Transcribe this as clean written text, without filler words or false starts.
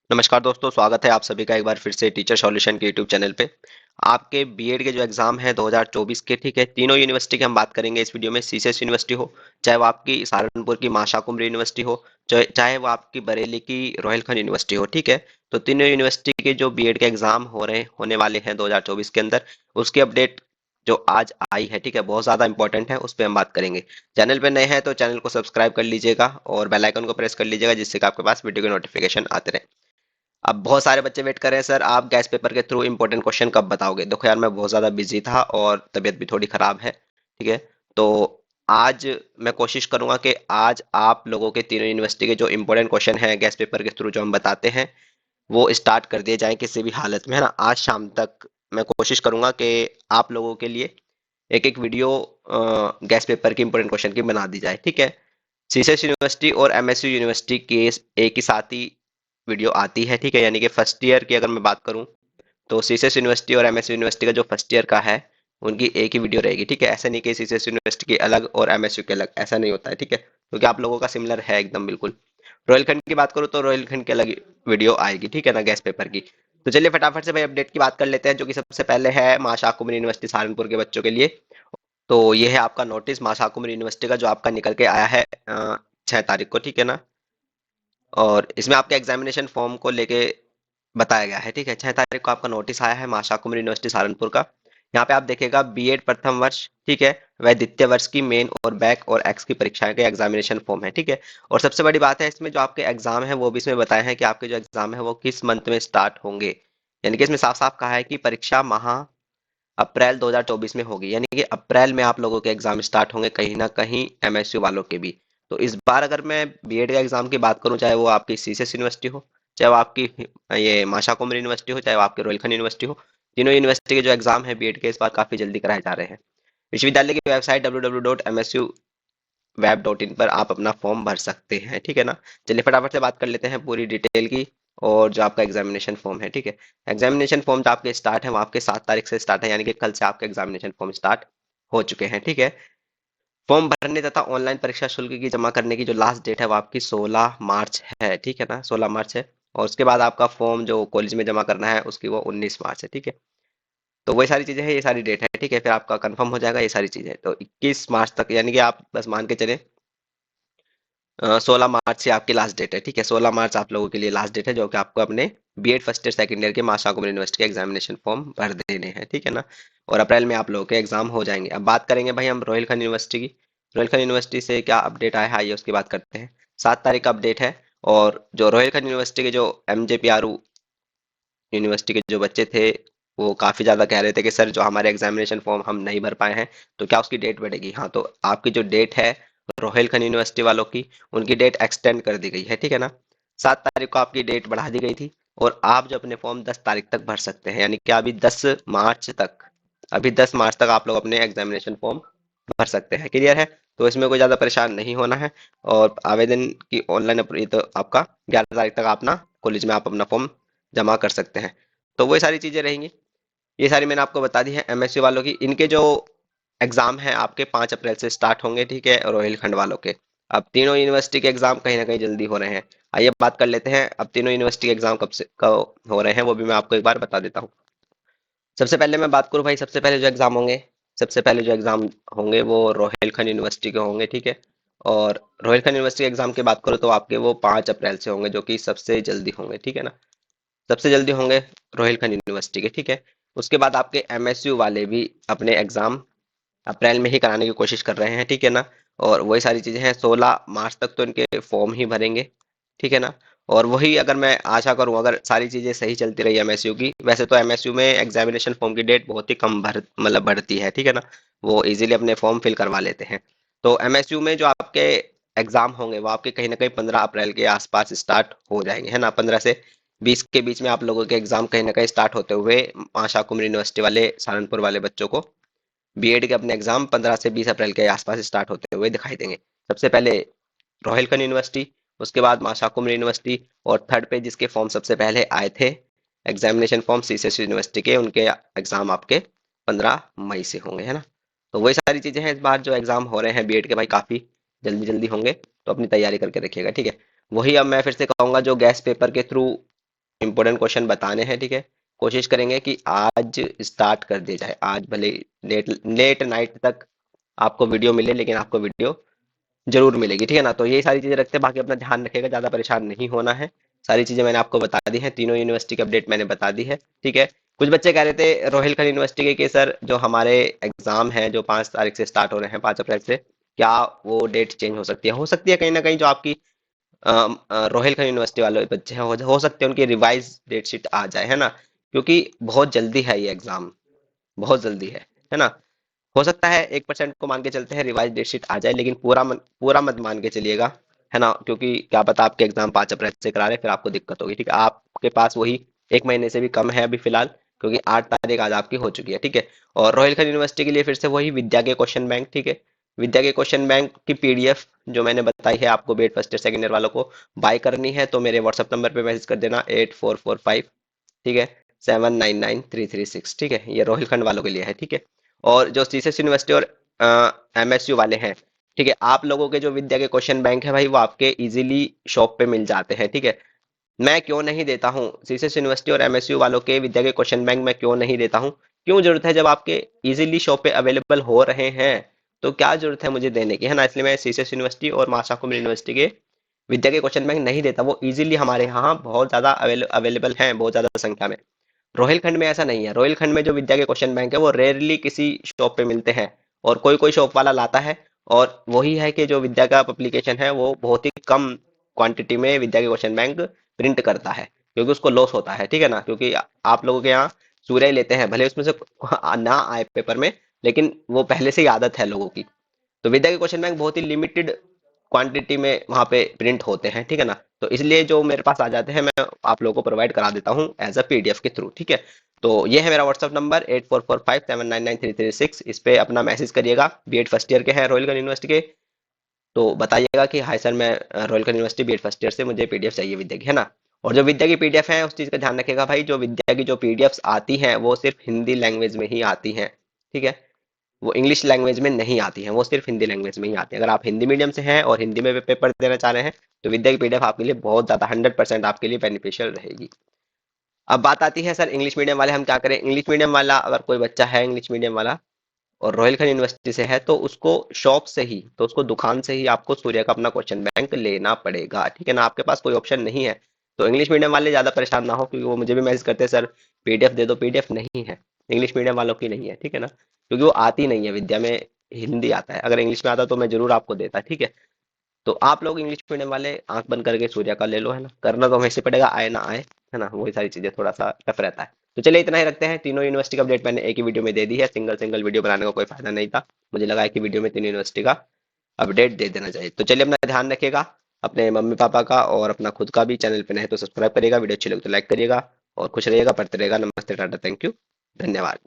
नमस्कार दोस्तों, स्वागत है आप सभी का एक बार फिर से टीचर सॉल्यूशन के यूट्यूब चैनल पे। आपके बीएड के जो एग्जाम है 2024 के, ठीक है, तीनों यूनिवर्सिटी के हम बात करेंगे इस वीडियो में। सीसेस यूनिवर्सिटी हो, चाहे वो आपकी सहारनपुर की माशा कुमरी यूनिवर्सिटी हो, चाहे वो आपकी बरेली की रोहिलखंड यूनिवर्सिटी हो, ठीक है। तो तीनों यूनिवर्सिटी के जो बीएड के एग्जाम होने वाले हैं 2024 के अंदर, उसकी अपडेट जो आज आई है, ठीक है, बहुत ज्यादा इंपॉर्टेंट है, उस पर हम बात करेंगे। चैनल पे नए हैं तो चैनल को सब्सक्राइब कर लीजिएगा और बेल आइकन को प्रेस कर लीजिएगा, जिससे कि आपके पास वीडियो के नोटिफिकेशन आते रहे। अब बहुत सारे बच्चे वेट कर रहे हैं, सर आप गैस पेपर के थ्रू इंपॉर्टेंट क्वेश्चन कब बताओगे। देखो यार, मैं बहुत ज़्यादा बिजी था और तबीयत भी थोड़ी ख़राब है, ठीक है। तो आज मैं कोशिश करूंगा कि आज आप लोगों के तीनों यूनिवर्सिटी के जो इंपॉर्टेंट क्वेश्चन हैं गैस पेपर के थ्रू जो हम बताते हैं, वो स्टार्ट कर दिए जाएं किसी भी हालत में, है ना। आज शाम तक मैं कोशिश करूंगा कि आप लोगों के लिए एक एक वीडियो गैस पेपर की इंपॉर्टेंट क्वेश्चन की बना दी जाए, ठीक है। सीसेस यूनिवर्सिटी और एमएसयू यूनिवर्सिटी के एक ही साथ ही वीडियो आती है, ठीक है। यानी कि फर्स्ट ईयर की अगर मैं बात करूं तो सीसेस यूनिवर्सिटी और एमएसयू यूनिवर्सिटी का जो फर्स्ट ईयर का है, उनकी एक ही वीडियो रहेगी, ठीक है। ऐसा नहीं कि सीसेस यूनिवर्सिटी की अलग और एमएसयू के अलग, ऐसा नहीं होता है, ठीक है, क्योंकि आप लोगों का सिमिलर है एकदम बिल्कुल। रोहिलखंड की बात करूं तो रोहिलखंड की अलग वीडियो आएगी, ठीक है ना, गैस पेपर की। तो चलिए फटाफट से भाई अपडेट की बात कर लेते हैं, जो कि सबसे पहले है माशा कुमरी यूनिवर्सिटी सहारनपुर के बच्चों के लिए। तो ये है आपका नोटिस माशा कुमरी यूनिवर्सिटी का, जो आपका निकल के आया है 6 तारीख को, ठीक है ना। और इसमें आपके एग्जामिनेशन फॉर्म को लेके बताया गया है, ठीक है। 6 तारीख को आपका नोटिस आया है माशा कुमरी यूनिवर्सिटी सहारनपुर का। यहाँ पे आप देखेगा बीएड प्रथम वर्ष, ठीक है, वह द्वितीय वर्ष की मेन और बैक और एक्स की परीक्षाएं के एग्जामिनेशन फॉर्म है, ठीक है। और सबसे बड़ी बात है इसमें, जो आपके एग्जाम है वो भी इसमें बताए हैं कि आपके जो एग्जाम है वो किस मंथ में स्टार्ट होंगे। यानी कि इसमें साफ साफ कहा है कि परीक्षा माह अप्रैल 2024 में होगी, यानी कि अप्रैल में आप लोगों के एग्जाम स्टार्ट होंगे कहीं ना कहीं, एमएसयू वालों के भी। तो इस बार अगर मैं बीएड का एग्जाम की बात करूं, चाहे वो आपकी सीसेस यूनिवर्सिटी हो, चाहे वो आपकी ये माशा कुमरी यूनिवर्सिटी हो, चाहे वो आपकी रोहिलखंड यूनिवर्सिटी हो, तीनों यूनिवर्सिटी के जो एग्जाम है बीएड के इस बार काफी जल्दी कराए जा रहे हैं। विश्वविद्यालय की वेबसाइट www.msuveb.in पर आप अपना फॉर्म भर सकते हैं, ठीक है ना। चलिए फटाफट से बात कर लेते हैं पूरी डिटेल की। और जो आपका एग्जामिनेशन फॉर्म है, ठीक है, एग्जामिनेशन फॉर्म जो आपके स्टार्ट है वो आपके 7 तारीख से स्टार्ट है, यानी कि कल से आपके एग्जामिनेशन फॉर्म स्टार्ट हो चुके हैं, ठीक है। फॉर्म भरने तथा ऑनलाइन परीक्षा शुल्क की जमा करने की जो लास्ट डेट है वो आपकी 16 मार्च है, ठीक है ना, 16 मार्च है। और उसके बाद आपका फॉर्म जो कॉलेज में जमा करना है उसकी वो 19 मार्च है, ठीक है। तो वही सारी चीजें हैं, ये सारी डेट है, ठीक है। फिर आपका कंफर्म हो जाएगा ये सारी चीजें, तो 21 मार्च तक, यानी कि आप बस मान के चले 16 मार्च से आपकी लास्ट डेट है, ठीक है। 16 मार्च आप लोगों के लिए लास्ट डेट है, जो कि आपको अपने BEd first year second year के माशा कुमरी यूनिवर्सिटी के एग्जामिनेशन फॉर्म भर देने हैं, ठीक है ना। और अप्रैल में आप लोगों के एग्जाम हो जाएंगे। अब बात करेंगे भाई हम रोहिलखंड यूनिवर्सिटी की। रोहिलखंड यूनिवर्सिटी से क्या अपडेट आया है, आइए उसकी बात करते हैं। 7 तारीख का अपडेट है। और जो रोहिलखंड यूनिवर्सिटी के जो एमजेपीआरयू यूनिवर्सिटी के जो बच्चे थे, वो काफ़ी ज़्यादा कह रहे थे कि सर जो हमारे एग्जामिनेशन फॉर्म हम नहीं भर पाए हैं, तो क्या उसकी डेट बढ़ेगी। हाँ, तो आपकी जो डेट है रोहेलखंड यूनिवर्सिटी वालों की, उनकी डेट एक्सटेंड कर दी गई है, ठीक है ना। 7 तारीख को आपकी डेट बढ़ा दी गई थी। और आप जो अपने फॉर्म 10 तारीख तक भर सकते हैं, यानी कि अभी 10 मार्च तक आप लोग अपने एग्जामिनेशन फॉर्म भर सकते हैं, क्लियर है। तो इसमें कोई ज़्यादा परेशान नहीं होना है। और आवेदन की ऑनलाइन तो आपका 11 तारीख तक अपना कॉलेज में आप अपना फॉर्म जमा कर सकते हैं। तो वही सारी चीजें रहेंगी, ये सारी मैंने आपको बता दी है। एमएससी वालों की इनके जो एग्जाम है आपके 5 अप्रैल से स्टार्ट होंगे, ठीक है। और रोहिलखंड वालों के अब तीनों यूनिवर्सिटी के एग्जाम कहीं ना कहीं जल्दी हो रहे हैं। आइए बात कर लेते हैं अब तीनों यूनिवर्सिटी के एग्जाम कब हो रहे हैं, वो भी मैं आपको एक बार बता देता हूँ। सबसे पहले मैं बात करूँ भाई, सबसे पहले जो एग्जाम होंगे वो रोहिलखंड यूनिवर्सिटी के होंगे, ठीक है। और रोहिलखंड यूनिवर्सिटी एग्जाम की बात करूँ तो आपके वो 5 अप्रैल से होंगे, जो कि सबसे जल्दी होंगे, ठीक है ना। सबसे जल्दी होंगे रोहिलखंड यूनिवर्सिटी के, ठीक है। उसके बाद आपके एमएसयू वाले भी अपने एग्जाम अप्रैल में ही कराने की कोशिश कर रहे हैं, ठीक है ना। और वही सारी चीजें हैं, 16 मार्च तक तो इनके फॉर्म ही भरेंगे, ठीक है ना। और वही अगर मैं आशा करूं, अगर सारी चीजें सही चलती रही एमएसयू की, वैसे तो एमएसयू में एग्जामिनेशन फॉर्म की डेट बहुत ही कम मतलब बढ़ती है, ठीक है ना। वो इजीली अपने फॉर्म फिल करवा लेते हैं। तो एमएसयू में जो आपके एग्जाम होंगे वो आपके कहीं ना कहीं 15 अप्रैल के आसपास स्टार्ट हो जाएंगे, है ना। 15 से 20 के बीच में आप लोगों के एग्जाम कहीं ना कहीं स्टार्ट होते हुए आशा कुमरी यूनिवर्सिटी वाले सहारनपुर वाले बच्चों को बीएड के अपने एग्जाम 15 से 20 अप्रैल के आसपास स्टार्ट होते हुए दिखाई देंगे। सबसे पहले रोहिलखंड यूनिवर्सिटी, उसके बाद माशा कुमरी यूनिवर्सिटी, और थर्ड पे जिसके फॉर्म सबसे पहले आए थे एग्जामिनेशन फॉर्म सीसेस यूनिवर्सिटी के, उनके एग्जाम आपके 15 मई से होंगे, है ना। तो वही सारी चीजें हैं, इस बार जो एग्जाम हो रहे हैं बीएड के भाई काफी जल्दी जल्दी होंगे, तो अपनी तैयारी करके रखिएगा, ठीक है। वही अब मैं फिर से कहूंगा, जो गैस पेपर के थ्रू इंपॉर्टेंट क्वेश्चन बताने हैं, ठीक है। कोशिश करेंगे कि आज स्टार्ट कर दिया जाए, आज भले लेट लेट नाइट तक आपको वीडियो मिले, लेकिन आपको वीडियो जरूर मिलेगी, ठीक है ना। तो ये सारी चीजें रखते हैं, बाकी अपना ध्यान रखिएगा, ज्यादा परेशान नहीं होना है। सारी चीजें मैंने आपको बता दी हैं, तीनों यूनिवर्सिटी की अपडेट मैंने बता दी है, ठीक है। कुछ बच्चे कह रहे थे रोहिलखंड यूनिवर्सिटी के कि सर जो हमारे एग्जाम है जो 5 तारीख से स्टार्ट हो रहे हैं, 5 अप्रैल से, क्या वो डेट चेंज हो सकती है कहीं ना कहीं। जो आपकी रोहिलखंड यूनिवर्सिटी वाले बच्चे हैं, हो सकते हैं उनकी रिवाइज डेट शीट आ जाए, है ना। क्योंकि बहुत जल्दी है ये एग्जाम, बहुत जल्दी है ना। हो सकता है 1% को मान के चलते हैं रिवाइज डेट शीट आ जाए, लेकिन पूरा मत मान के चलिएगा, है ना। क्योंकि क्या पता आपके एग्जाम 5 अप्रैल से करा रहे, फिर आपको दिक्कत होगी, ठीक है। आपके पास वही 1 महीने से भी कम है अभी फिलहाल, क्योंकि 8 तारीख आज आपकी हो चुकी है, ठीक है। और रोहिलखंड यूनिवर्सिटी के लिए फिर से वही विद्या के क्वेश्चन बैंक, ठीक है। विद्या के क्वेश्चन बैंक की पीडीएफ जो मैंने बताई है आपको, BEd first year second year वालों को बाय करनी है, तो मेरे व्हाट्सएप नंबर पे मैसेज कर देना 8445, ठीक है, 799336, ठीक है। ये रोहिलखंड वालों के लिए है, ठीक है। और जो सीसेस यूनिवर्सिटी और एमएसयू वाले हैं, ठीक है, आप लोगों के जो विद्या के क्वेश्चन बैंक है भाई, वो आपके इजीली शॉप पे मिल जाते हैं, ठीक है। मैं क्यों नहीं देता हूँ सीसेस यूनिवर्सिटी और एमएसयू वालों के विद्या के क्वेश्चन बैंक, मैं क्यों नहीं देता हूँ, क्यों जरूरत है, जब आपके इजीली शॉप पे अवेलेबल हो रहे हैं, तो क्या जरूरत है मुझे देने की, है ना। इसलिए मैं सीसेस यूनिवर्सिटी और मासा यूनिवर्सिटी के विद्या के क्वेश्चन बैंक नहीं देता। वो इजीली हमारे यहाँ बहुत ज्यादा अवेलेबल हैं, बहुत ज्यादा संख्या में। रोहिलखंड में ऐसा नहीं है। रोहिलखंड में जो विद्या के क्वेश्चन बैंक है वो रेयरली किसी शॉप पे मिलते हैं, और कोई कोई शॉप वाला लाता है। और वही है कि जो विद्या का पब्लिकेशन है वो बहुत ही कम क्वांटिटी में विद्या के क्वेश्चन बैंक प्रिंट करता है, क्योंकि उसको लॉस होता है, ठीक है ना। क्योंकि आप लोगों के यहाँ सूर्य ही लेते हैं, भले उसमें से ना आए पेपर में, लेकिन वो पहले से ही आदत है लोगों की। तो विद्या के क्वेश्चन बैंक बहुत ही लिमिटेड क्वांटिटी में वहाँ पे प्रिंट होते हैं, ठीक है ना। तो इसलिए जो मेरे पास आ जाते हैं, मैं आप लोगों को प्रोवाइड करा देता हूँ एज अ पीडीएफ के थ्रू, ठीक है। तो ये है मेरा व्हाट्सअप नंबर 8445799336, इस पे अपना मैसेज करिएगा। बीएड फर्स्ट ईयर के हैं रोहिलखंड यूनिवर्सिटी के, तो बताइएगा कि हाय सर, मैं Rohilkhand university BEd first year से, मुझे पीडीएफ चाहिए विद्या की, है ना। और जो विद्या की पीडीएफ है उस चीज का ध्यान रखिएगा भाई, जो विद्या की जो पीडीएफ आती हैं वो सिर्फ हिंदी लैंग्वेज में ही आती हैं, ठीक है। वो इंग्लिश लैंग्वेज में नहीं आती हैं, वो सिर्फ हिंदी लैंग्वेज में ही आती है। अगर आप हिंदी मीडियम से हैं और हिंदी में पेपर देना चाह रहे हैं, तो विद्या की पीडीएफ आपके लिए बहुत ज्यादा 100% आपके लिए बेनिफिशियल रहेगी। अब बात आती है सर इंग्लिश मीडियम वाले हम क्या करें। इंग्लिश मीडियम वाला अगर कोई बच्चा है इंग्लिश मीडियम वाला और रोहिलखंड यूनिवर्सिटी से है, तो उसको शॉप से ही, तो उसको दुकान से ही आपको सूर्य का अपना क्वेश्चन बैंक लेना पड़ेगा, ठीक है ना। आपके पास कोई ऑप्शन नहीं है। तो इंग्लिश मीडियम वाले ज्यादा परेशान ना हो, क्योंकि वो मुझे भी मैसेज करते हैं सर पीडीएफ दे दो, पीडीएफ नहीं है इंग्लिश मीडियम वालों की, नहीं है, ठीक है ना। क्योंकि वो आती नहीं है विद्या में, हिंदी आता है। अगर इंग्लिश में आता तो मैं जरूर आपको देता, ठीक है। तो आप लोग इंग्लिश मीडियम वाले आंख बंद करके सूर्या का ले लो, है ना। करना तो हमें से पड़ेगा, आए ना आए, है ना। वही सारी चीजें थोड़ा सा टफ रहता है। तो चलिए इतना ही रखते हैं। तीनों यूनिवर्सिटी का अपडेट मैंने एक ही वीडियो में दे दी है, सिंगल सिंगल वीडियो बनाने का कोई फायदा नहीं था। मुझे लगा है कि वीडियो में तीनों यूनिवर्सिटी का अपडेट दे देना चाहिए। तो चलिए अपना ध्यान रखिएगा, अपने मम्मी पापा का और अपना खुद का भी। चैनल पे नए तो सब्सक्राइब करिएगा, वीडियो अच्छी लगे तो लाइक करिएगा, और खुश रहिएगा, पढ़ते रहेगा। नमस्ते, टाटा, थैंक यू, धन्यवाद।